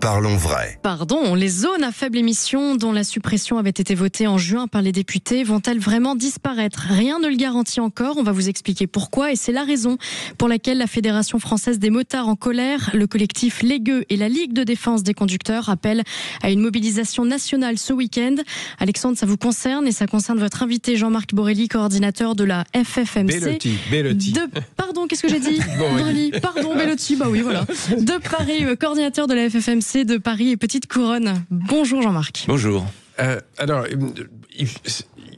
Parlons vrai. Pardon, les zones à faible émission dont la suppression avait été votée en juin par les députés vont-elles vraiment disparaître? Rien ne le garantit encore, on va vous expliquer pourquoi et c'est la raison pour laquelle la Fédération française des motards en colère, le collectif Les Gueux et la Ligue de défense des conducteurs appellent à une mobilisation nationale ce week-end. Alexandre, ça vous concerne et ça concerne votre invité Jean-Marc Borelli, coordinateur de la FFMC. Bellotti. Pardon, qu'est-ce que j'ai dit? Borelli. Pardon, Bellotti, bah oui, voilà. De Paris, coordinateur de la FFMC de Paris et Petite Couronne. Bonjour Jean-Marc. Bonjour. Alors, il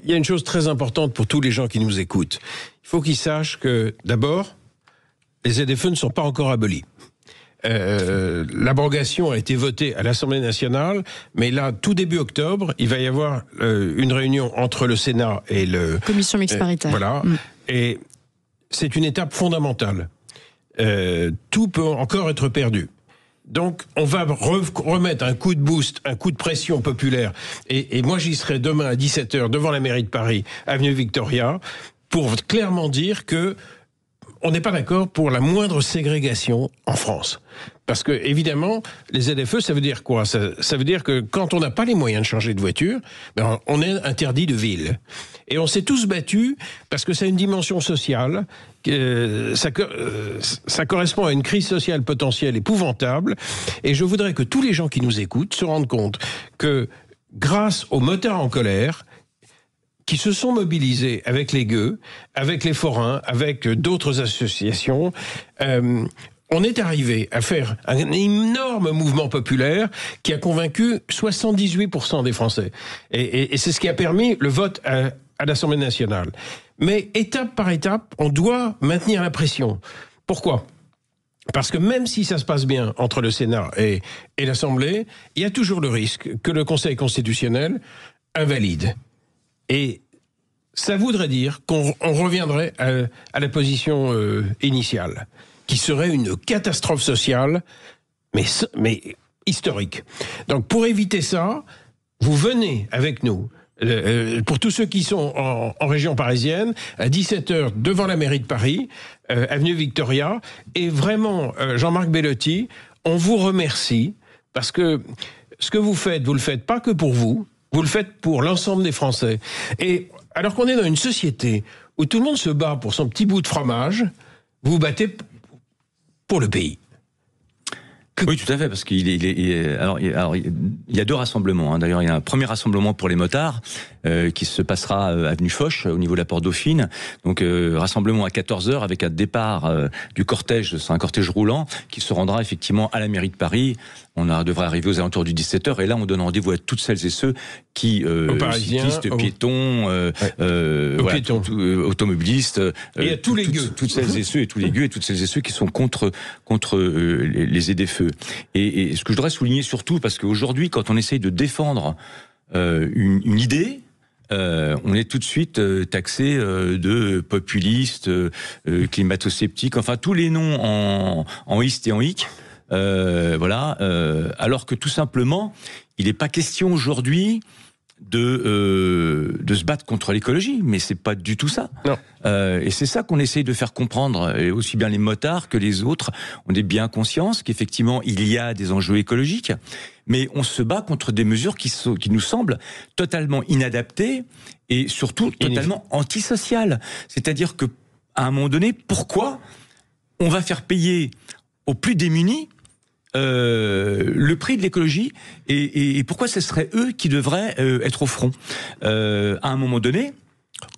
y a une chose très importante pour tous les gens qui nous écoutent. Il faut qu'ils sachent que, d'abord, les ZFE ne sont pas encore abolis. L'abrogation a été votée à l'Assemblée nationale, mais là, tout début octobre, il va y avoir une réunion entre le Sénat et le... Commission mixte paritaire. Voilà. Et c'est une étape fondamentale. Tout peut encore être perdu. Donc, on va remettre un coup de boost, un coup de pression populaire. Et moi, j'y serai demain à 17h devant la mairie de Paris, avenue Victoria, pour clairement dire que on n'est pas d'accord pour la moindre ségrégation en France. Parce que, évidemment, les ZFE, ça veut dire quoi? Ça veut dire que quand on n'a pas les moyens de changer de voiture, ben, on est interdit de ville. Et on s'est tous battus parce que ça a une dimension sociale. Ça correspond à une crise sociale potentielle épouvantable. Et je voudrais que tous les gens qui nous écoutent se rendent compte que, grâce aux motards en colère, qui se sont mobilisés avec les gueux, avec les forains, avec d'autres associations, on est arrivé à faire un énorme mouvement populaire qui a convaincu 78% des Français. Et c'est ce qui a permis le vote à l'Assemblée nationale. Mais étape par étape, on doit maintenir la pression. Pourquoi ? Parce que même si ça se passe bien entre le Sénat et l'Assemblée, il y a toujours le risque que le Conseil constitutionnel invalide. Et ça voudrait dire qu'on reviendrait à la position initiale, qui serait une catastrophe sociale, mais historique. Donc pour éviter ça, vous venez avec nous, pour tous ceux qui sont en région parisienne, à 17h devant la mairie de Paris, avenue Victoria, et vraiment, Jean-Marc Bellotti, on vous remercie, parce que ce que vous le faites pas que pour vous, vous le faites pour l'ensemble des Français. Et alors qu'on est dans une société où tout le monde se bat pour son petit bout de fromage, vous vous battez pour le pays. Oui, tout à fait, parce qu'il y a deux rassemblements. Hein. D'ailleurs, il y a un premier rassemblement pour les motards qui se passera avenue Foch, au niveau de la Porte Dauphine. Donc, rassemblement à 14h avec un départ du cortège, c'est un cortège roulant, qui se rendra effectivement à la mairie de Paris. On devrait arriver aux alentours du 17h, et là, on donne rendez-vous à toutes celles et ceux qui, cyclistes, piétons, automobilistes, et à tous les gueux. Toutes celles et ceux, et tous les gueux, et toutes celles et ceux qui sont contre les ZFE. Et ce que je voudrais souligner surtout, parce qu'aujourd'hui, quand on essaye de défendre une idée, on est tout de suite taxé de populiste, climato-sceptique, enfin tous les noms en iste et en hic. Alors que tout simplement, il n'est pas question aujourd'hui de se battre contre l'écologie, mais c'est pas du tout ça. Non. Et c'est ça qu'on essaye de faire comprendre, et aussi bien les motards que les autres. On est bien conscience qu'effectivement il y a des enjeux écologiques, mais on se bat contre des mesures qui nous semblent totalement inadaptées et surtout totalement antisociales. C'est-à-dire que à un moment donné, pourquoi on va faire payer aux plus démunis le prix de l'écologie et pourquoi ce serait eux qui devraient être au front à un moment donné.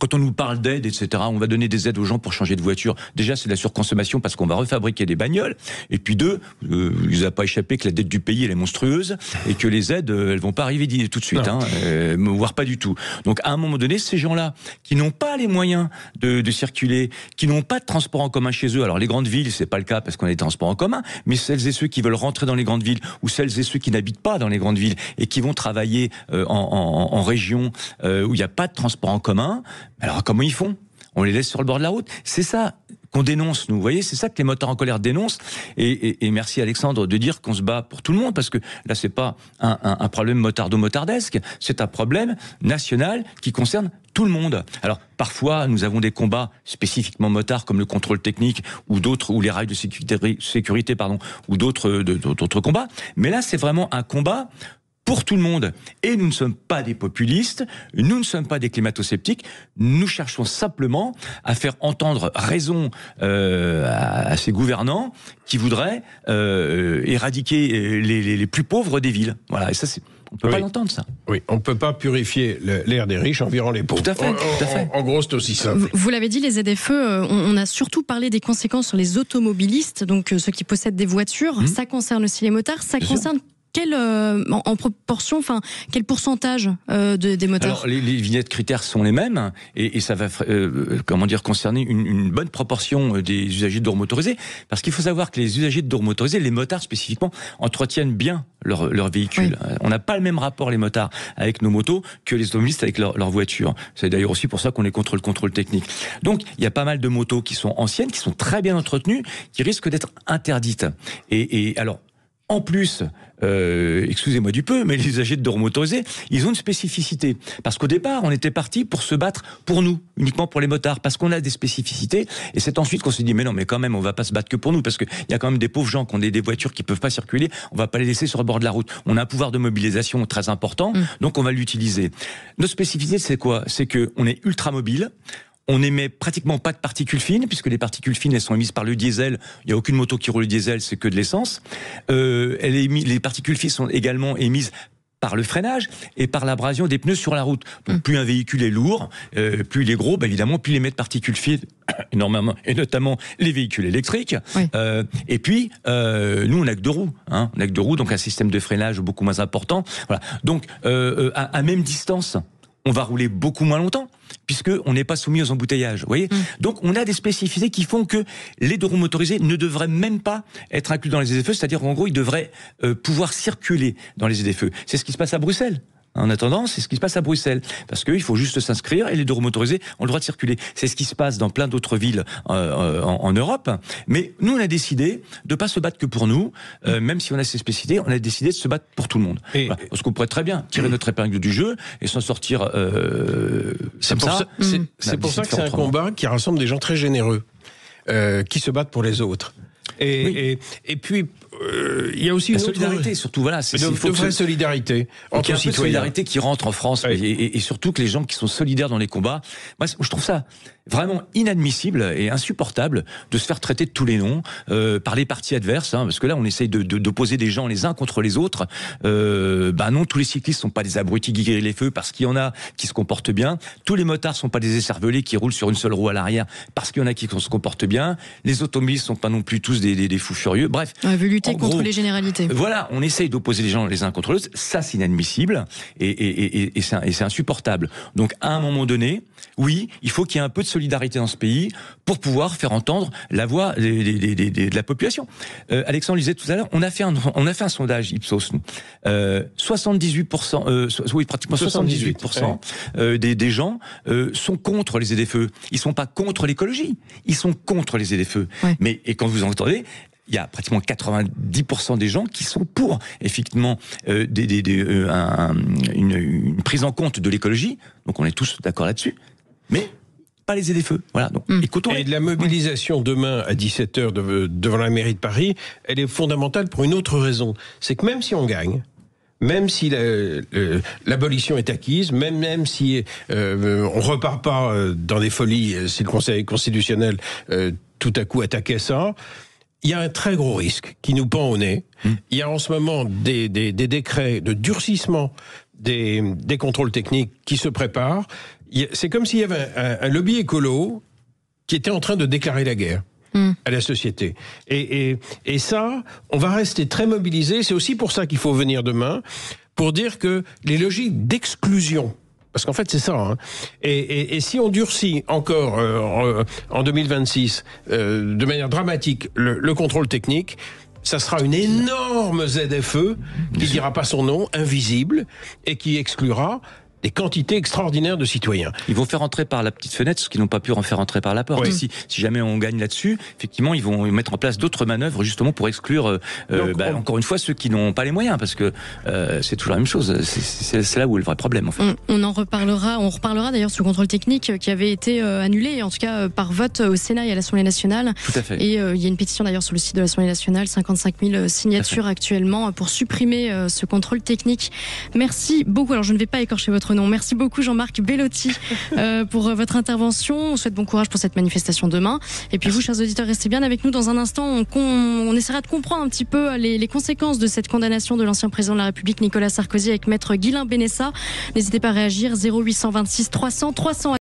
Quand on nous parle d'aide, etc., on va donner des aides aux gens pour changer de voiture. Déjà, c'est de la surconsommation parce qu'on va refabriquer des bagnoles. Et puis deux, il vous a pas échappé que la dette du pays, elle est monstrueuse et que les aides, elles vont pas arriver tout de suite, voire pas du tout. Donc, à un moment donné, ces gens-là qui n'ont pas les moyens de circuler, qui n'ont pas de transport en commun chez eux. Alors, les grandes villes, c'est pas le cas parce qu'on a des transports en commun, mais celles et ceux qui veulent rentrer dans les grandes villes ou celles et ceux qui n'habitent pas dans les grandes villes et qui vont travailler en région où il n'y a pas de transport en commun. Alors comment ils font ? on les laisse sur le bord de la route. C'est ça qu'on dénonce, nous. Vous voyez, c'est ça que les motards en colère dénoncent. Et merci Alexandre de dire qu'on se bat pour tout le monde, parce que là, c'est pas un problème motardo-motardesque, c'est un problème national qui concerne tout le monde. Alors, parfois, nous avons des combats spécifiquement motards, comme le contrôle technique, ou d'autres, ou les rails de sécurité, ou d'autres combats. Mais là, c'est vraiment un combat pour tout le monde. Et nous ne sommes pas des populistes, nous ne sommes pas des climato-sceptiques, nous cherchons simplement à faire entendre raison à ces gouvernants qui voudraient éradiquer les plus pauvres des villes. Voilà, et ça, on ne peut pas l'entendre, ça. Oui, on ne peut pas purifier l'air des riches en virant les pauvres. Tout à fait, tout à fait. En gros, c'est aussi simple. Vous l'avez dit, les ZFE, on a surtout parlé des conséquences sur les automobilistes, donc ceux qui possèdent des voitures. Ça concerne aussi les motards. Ça concerne en proportion, quel pourcentage des motards? Alors, les vignettes critères sont les mêmes, et ça va, concerner une bonne proportion des usagers de deux roues motorisés, parce qu'il faut savoir que les usagers de deux roues motorisés, les motards spécifiquement, entretiennent bien leur véhicule. Oui. On n'a pas le même rapport, les motards, avec nos motos, que les automobilistes avec leur voiture. C'est d'ailleurs aussi pour ça qu'on est contre le contrôle technique. Donc, il y a pas mal de motos qui sont anciennes, qui sont très bien entretenues, qui risquent d'être interdites. Et alors, en plus, excusez-moi du peu, mais les usagers de deux roues motorisés, ils ont une spécificité. Parce qu'au départ, on était parti pour se battre pour nous, uniquement pour les motards, parce qu'on a des spécificités. Et c'est ensuite qu'on s'est dit, mais non, mais quand même, on va pas se battre que pour nous, parce qu'il y a quand même des pauvres gens qui ont des voitures qui peuvent pas circuler, on va pas les laisser sur le bord de la route. On a un pouvoir de mobilisation très important, donc on va l'utiliser. Notre spécificité, c'est quoi? C'est qu'on est ultra mobile. On n'émet pratiquement pas de particules fines, puisque les particules fines, elles sont émises par le diesel. Il n'y a aucune moto qui roule le diesel, c'est que de l'essence. Les particules fines sont également émises par le freinage et par l'abrasion des pneus sur la route. Donc plus un véhicule est lourd, plus il est gros, évidemment, plus il émet de particules fines, énormément, et notamment les véhicules électriques. Oui. Et puis, nous, on n'a que deux roues. On n'a que deux roues, donc un système de freinage beaucoup moins important. Voilà. Donc, à même distance, on va rouler beaucoup moins longtemps, puisqu'on n'est pas soumis aux embouteillages. Vous voyez ? Donc, on a des spécificités qui font que les deux roues motorisés ne devraient même pas être inclus dans les ZFE, c'est-à-dire qu'en gros, ils devraient pouvoir circuler dans les ZFE. C'est ce qui se passe à Bruxelles. En attendant, c'est ce qui se passe à Bruxelles. Parce qu'il faut juste s'inscrire et les deux roues motorisés ont le droit de circuler. C'est ce qui se passe dans plein d'autres villes en Europe. Mais nous, on a décidé de ne pas se battre que pour nous. Même si on a ces spécificités, on a décidé de se battre pour tout le monde. Voilà. Parce qu'on pourrait très bien tirer notre épingle du jeu et s'en sortir c'est pour ça que c'est un combat qui rassemble des gens très généreux, qui se battent pour les autres. Et puis, il y a aussi la solidarité, surtout. Voilà, c'est de vraie solidarité entre citoyens. Solidarité qui rentre en France, et surtout que les gens qui sont solidaires dans les combats. Moi, je trouve ça vraiment inadmissible et insupportable de se faire traiter de tous les noms par les partis adverses, parce que là, on essaye d'opposer des gens les uns contre les autres. Non, tous les cyclistes sont pas des abrutis qui grillent les feux, parce qu'il y en a qui se comportent bien. Tous les motards sont pas des écervelés qui roulent sur une seule roue à l'arrière, parce qu'il y en a qui se comportent bien. Les automobilistes sont pas non plus tous des fous furieux. Bref. On veut lutter contre les généralités. Voilà, on essaye d'opposer les gens les uns contre les autres. Ça, c'est inadmissible et c'est insupportable. Donc, à un moment donné, oui, il faut qu'il y ait un peu de solidarité dans ce pays pour pouvoir faire entendre la voix de la population. Alexandre le disait tout à l'heure, on a fait un sondage Ipsos, nous. 78%, pratiquement 78% des gens sont contre les ZFE. Ils sont pas contre l'écologie, ils sont contre les ZFE. Ouais. Mais quand vous entendez, il y a pratiquement 90% des gens qui sont pour, effectivement, une prise en compte de l'écologie. Donc on est tous d'accord là-dessus. Mais pas les ZFE. Voilà. Donc, écoutons. Et de la mobilisation demain à 17h devant la mairie de Paris, elle est fondamentale pour une autre raison. C'est que même si on gagne, même si l'abolition est acquise, même si on repart pas dans des folies, si le Conseil constitutionnel tout à coup attaquait ça, il y a un très gros risque qui nous pend au nez. Il y a en ce moment des décrets de durcissement des contrôles techniques qui se préparent. C'est comme s'il y avait un lobby écolo qui était en train de déclarer la guerre à la société. Et ça, on va rester très mobilisés. C'est aussi pour ça qu'il faut venir demain, pour dire que les logiques d'exclusion, parce qu'en fait c'est ça, et si on durcit encore en 2026 de manière dramatique le contrôle technique, ça sera une énorme ZFE qui dira pas son nom, invisible, et qui exclura des quantités extraordinaires de citoyens. Ils vont faire entrer par la petite fenêtre ce qu'ils n'ont pas pu en faire entrer par la porte. Oui. Si jamais on gagne là-dessus, effectivement, ils vont mettre en place d'autres manœuvres justement pour exclure, encore une fois, ceux qui n'ont pas les moyens, parce que c'est toujours la même chose. C'est là où est le vrai problème, en fait. On reparlera d'ailleurs sur le contrôle technique qui avait été annulé, en tout cas par vote au Sénat et à l'Assemblée nationale. Tout à fait. Et il y a une pétition d'ailleurs sur le site de l'Assemblée nationale, 55 000 signatures actuellement pour supprimer ce contrôle technique. Merci beaucoup. Alors je ne vais pas écorcher votre nom. Merci beaucoup Jean-Marc Bellotti pour votre intervention. On souhaite bon courage pour cette manifestation demain. Et puis vous, chers auditeurs, restez bien avec nous. Dans un instant, on essaiera de comprendre un petit peu les conséquences de cette condamnation de l'ancien président de la République Nicolas Sarkozy avec maître Guilain Benessa. N'hésitez pas à réagir 0826 300 300.